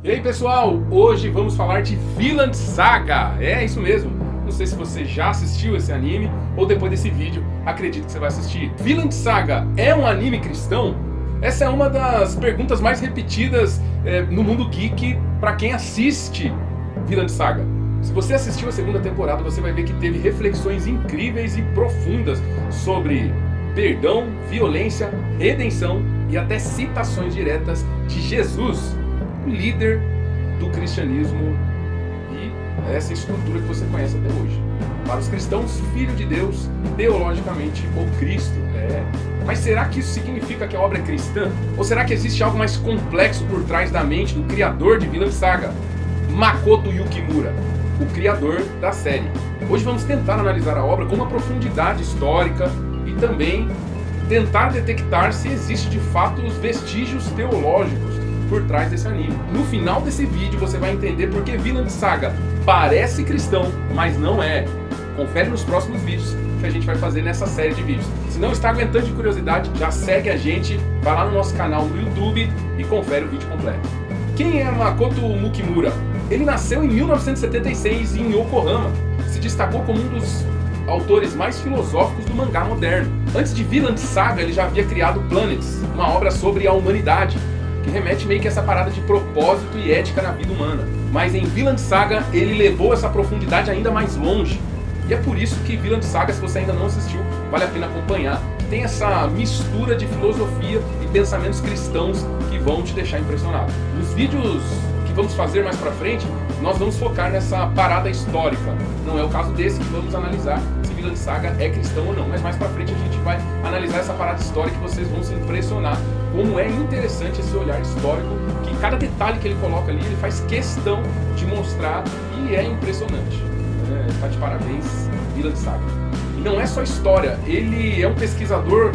E aí pessoal, hoje vamos falar de Vinland Saga. É isso mesmo, não sei se você já assistiu esse anime ou depois desse vídeo, acredito que você vai assistir. Vinland Saga é um anime cristão? Essa é uma das perguntas mais repetidas no mundo geek para quem assiste Vinland Saga. Se você assistiu a segunda temporada, você vai ver que teve reflexões incríveis e profundas sobre perdão, violência, redenção e até citações diretas de Jesus, o líder do cristianismo e essa estrutura que você conhece até hoje. Para os cristãos, Filho de Deus, teologicamente o Cristo. Mas será que isso significa que a obra é cristã? Ou será que existe algo mais complexo por trás da mente do criador de Vinland Saga, Makoto Yukimura, o criador da série? Hoje vamos tentar analisar a obra com uma profundidade histórica e também tentar detectar se existe de fato os vestígios teológicos por trás desse anime. No final desse vídeo você vai entender por que Vinland Saga parece cristão, mas não é. Confere nos próximos vídeos que a gente vai fazer nessa série de vídeos. Se não está aguentando de curiosidade, já segue a gente, vai lá no nosso canal no YouTube e confere o vídeo completo. Quem é Makoto Yukimura? Ele nasceu em 1976 em Yokohama. Se destacou como um dos autores mais filosóficos do mangá moderno. Antes de Vinland Saga, ele já havia criado Planets, uma obra sobre a humanidade, que remete meio que a essa parada de propósito e ética na vida humana. Mas em Vinland Saga, ele levou essa profundidade ainda mais longe. E é por isso que Vinland Saga, se você ainda não assistiu, vale a pena acompanhar. Tem essa mistura de filosofia e pensamentos cristãos que vão te deixar impressionado. Nos vídeos que vamos fazer mais pra frente, nós vamos focar nessa parada histórica. Não é o caso desse que vamos analisar se Vinland Saga é cristão ou não. Mas mais pra frente a gente vai analisar essa parada histórica e vocês vão se impressionar como é interessante esse olhar histórico, que cada detalhe que ele coloca ali, ele faz questão de mostrar e é impressionante. Tá de parabéns, Vinland Saga. E não é só história, ele é um pesquisador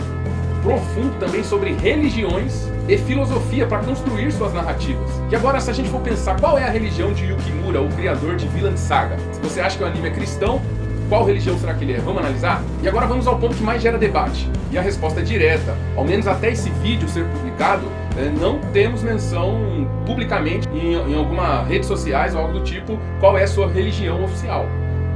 profundo também sobre religiões e filosofia para construir suas narrativas. E agora, se a gente for pensar qual é a religião de Yukimura, o criador de Vinland Saga, se você acha que o anime é cristão, qual religião será que ele é? Vamos analisar? E agora vamos ao ponto que mais gera debate. E a resposta é direta. Ao menos até esse vídeo ser publicado, não temos menção publicamente em alguma rede sociais ou algo do tipo qual é a sua religião oficial.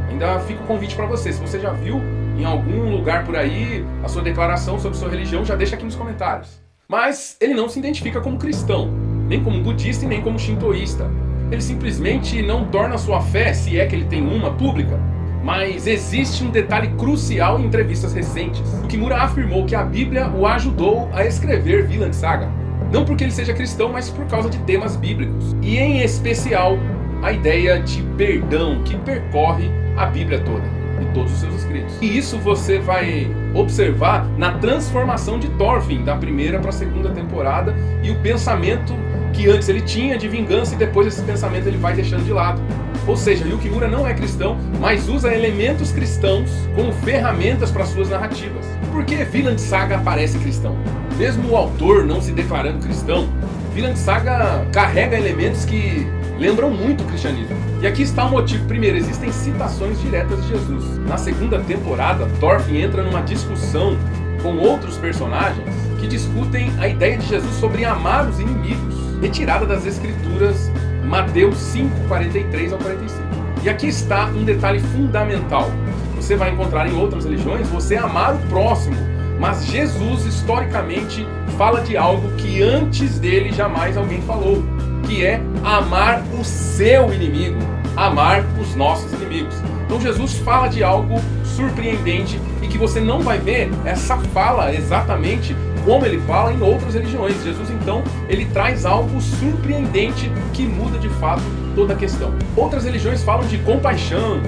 Ainda fica o convite para você. Se você já viu em algum lugar por aí a sua declaração sobre sua religião, já deixa aqui nos comentários. Mas ele não se identifica como cristão, nem como budista e nem como shintoísta. Ele simplesmente não torna sua fé, se é que ele tem uma, pública. Mas existe um detalhe crucial em entrevistas recentes. Yukimura afirmou que a Bíblia o ajudou a escrever Vinland Saga. Não porque ele seja cristão, mas por causa de temas bíblicos. E em especial, a ideia de perdão que percorre a Bíblia toda e todos os seus escritos. E isso você vai observar na transformação de Thorfinn, da primeira para a segunda temporada, e o pensamento que antes ele tinha de vingança e depois esse pensamento ele vai deixando de lado. Ou seja, Yukimura não é cristão, mas usa elementos cristãos como ferramentas para suas narrativas. Por que Vinland Saga parece cristão? Mesmo o autor não se declarando cristão, Vinland Saga carrega elementos que lembram muito o cristianismo. E aqui está o motivo. Primeiro, existem citações diretas de Jesus. Na segunda temporada, Thorfinn entra numa discussão com outros personagens que discutem a ideia de Jesus sobre amar os inimigos, retirada das escrituras Mateus 5, 43 ao 45. E aqui está um detalhe fundamental. Você vai encontrar em outras religiões você amar o próximo, mas Jesus historicamente fala de algo que antes dele jamais alguém falou, que é amar o seu inimigo, amar os nossos inimigos. Então Jesus fala de algo surpreendente e que você não vai ver essa fala exatamente como ele fala em outras religiões. Jesus então, ele traz algo surpreendente que muda de fato toda a questão. Outras religiões falam de compaixão,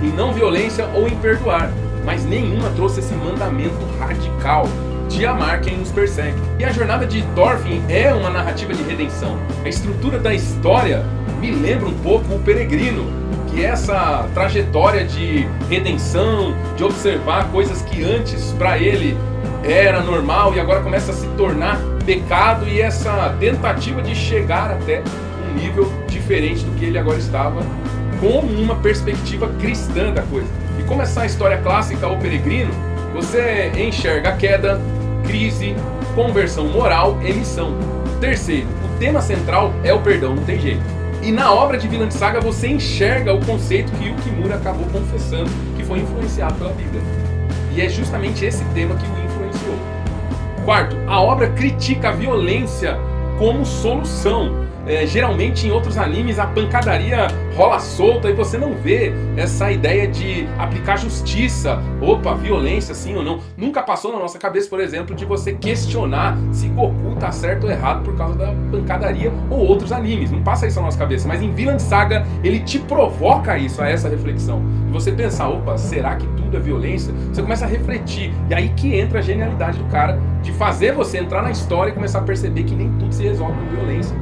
em não violência ou em perdoar, mas nenhuma trouxe esse mandamento radical de amar quem nos persegue. E a jornada de Thorfinn é uma narrativa de redenção. A estrutura da história me lembra um pouco o Peregrino, que é essa trajetória de redenção, de observar coisas que antes para ele era normal e agora começa a se tornar pecado, e essa tentativa de chegar até um nível diferente do que ele agora estava, com uma perspectiva cristã da coisa. E como essa história clássica, O Peregrino, você enxerga a queda, crise, conversão moral e missão. Terceiro, o tema central é o perdão, não tem jeito. E na obra de Vinland Saga você enxerga o conceito que Yukimura acabou confessando que foi influenciado pela Bíblia. E é justamente esse tema que o influenciou. Quarto, a obra critica a violência como solução. Geralmente em outros animes a pancadaria rola solta e você não vê essa ideia de aplicar justiça, violência sim ou não. Nunca passou na nossa cabeça, por exemplo, de você questionar se Goku tá certo ou errado por causa da pancadaria ou outros animes. Não passa isso na nossa cabeça, mas em Vinland Saga ele te provoca isso, a essa reflexão. E você pensar, será que tudo é violência? Você começa a refletir, e aí que entra a genialidade do cara de fazer você entrar na história e começar a perceber que nem tudo se resolve com violência.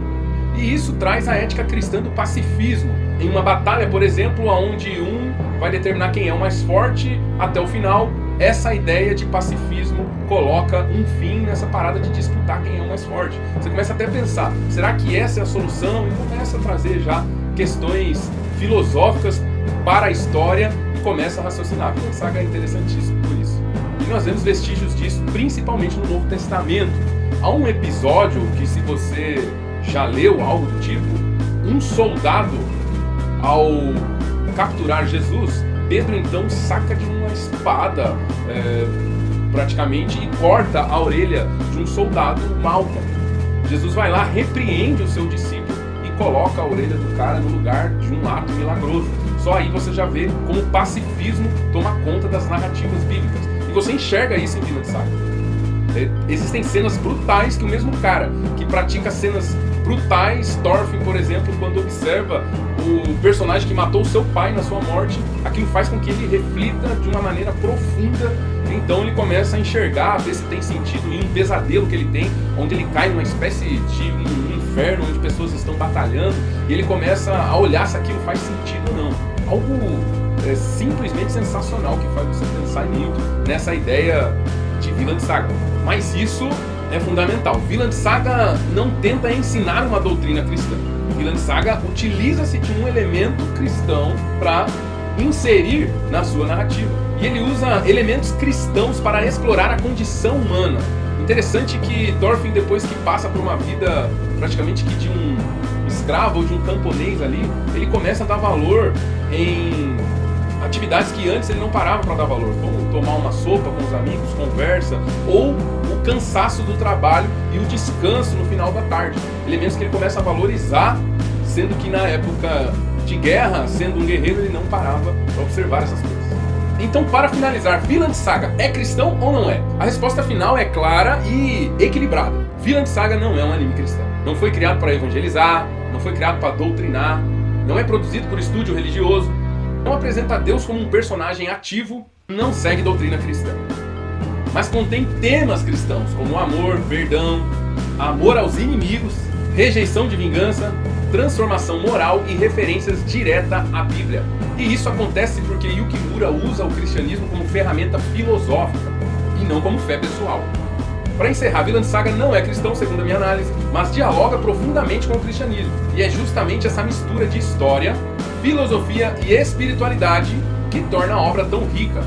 E isso traz a ética cristã do pacifismo. Em uma batalha, por exemplo, onde um vai determinar quem é o mais forte até o final, essa ideia de pacifismo coloca um fim nessa parada de disputar quem é o mais forte. Você começa até a pensar, será que essa é a solução? E começa a trazer já questões filosóficas para a história e começa a raciocinar. A saga é interessantíssima por isso. E nós vemos vestígios disso principalmente no Novo Testamento. Há um episódio que, se você já leu algo do tipo, um soldado, ao capturar Jesus, Pedro então saca de uma espada praticamente e corta a orelha de um soldado Malcolm. Jesus vai lá, repreende o seu discípulo e coloca a orelha do cara no lugar de um ato milagroso. Só aí você já vê como o pacifismo toma conta das narrativas bíblicas. E você enxerga isso em Vinland Saga. Existem cenas brutais que o mesmo cara que pratica cenas brutais, Thorfinn, por exemplo, quando observa o personagem que matou seu pai na sua morte, aquilo faz com que ele reflita de uma maneira profunda. Então ele começa a enxergar, a ver se tem sentido em um pesadelo que ele tem, onde ele cai numa espécie de um inferno onde pessoas estão batalhando, e ele começa a olhar se aquilo faz sentido ou não. Algo simplesmente sensacional que faz você pensar muito nessa ideia de Vinland Saga. Mas isso é fundamental. Vinland Saga não tenta ensinar uma doutrina cristã. Vinland Saga utiliza-se de um elemento cristão para inserir na sua narrativa. E ele usa elementos cristãos para explorar a condição humana. Interessante que Thorfinn, depois que passa por uma vida praticamente que de um escravo ou de um camponês ali, ele começa a dar valor em atividades que antes ele não parava para dar valor, como tomar uma sopa com os amigos, conversa, ou o cansaço do trabalho e o descanso no final da tarde. Elementos que ele começa a valorizar, sendo que na época de guerra, sendo um guerreiro, ele não parava para observar essas coisas. Então, para finalizar, Vinland Saga é cristão ou não é? A resposta final é clara e equilibrada. Vinland Saga não é um anime cristão. Não foi criado para evangelizar, não foi criado para doutrinar, não é produzido por estúdio religioso, não apresenta Deus como um personagem ativo, não segue doutrina cristã. Mas contém temas cristãos, como amor, perdão, amor aos inimigos, rejeição de vingança, transformação moral e referências diretas à Bíblia. E isso acontece porque Yukimura usa o cristianismo como ferramenta filosófica e não como fé pessoal. Para encerrar, Vinland Saga não é cristão, segundo a minha análise, mas dialoga profundamente com o cristianismo. E é justamente essa mistura de história, filosofia e espiritualidade que torna a obra tão rica,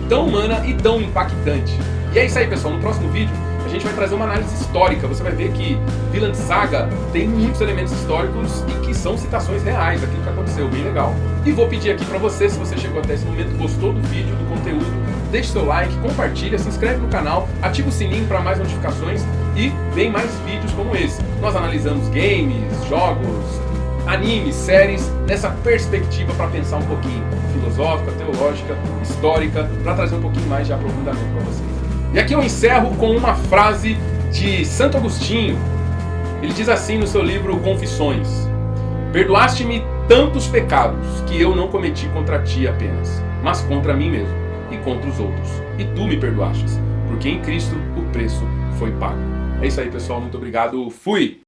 tão humana e tão impactante. E é isso aí, pessoal. No próximo vídeo a gente vai trazer uma análise histórica. Você vai ver que Vinland Saga tem muitos elementos históricos e que são citações reais daquilo que aconteceu, bem legal. E vou pedir aqui para você, se você chegou até esse momento, gostou do vídeo, do conteúdo, deixe seu like, compartilha, se inscreve no canal, ativa o sininho para mais notificações e vem mais vídeos como esse. Nós analisamos games, jogos, animes, séries, nessa perspectiva para pensar um pouquinho filosófica, teológica, histórica, para trazer um pouquinho mais de aprofundamento para vocês. E aqui eu encerro com uma frase de Santo Agostinho. Ele diz assim no seu livro Confissões: perdoaste-me tantos pecados que eu não cometi contra ti apenas, mas contra mim mesmo e contra os outros. E tu me perdoastes, porque em Cristo o preço foi pago. É isso aí, pessoal. Muito obrigado. Fui!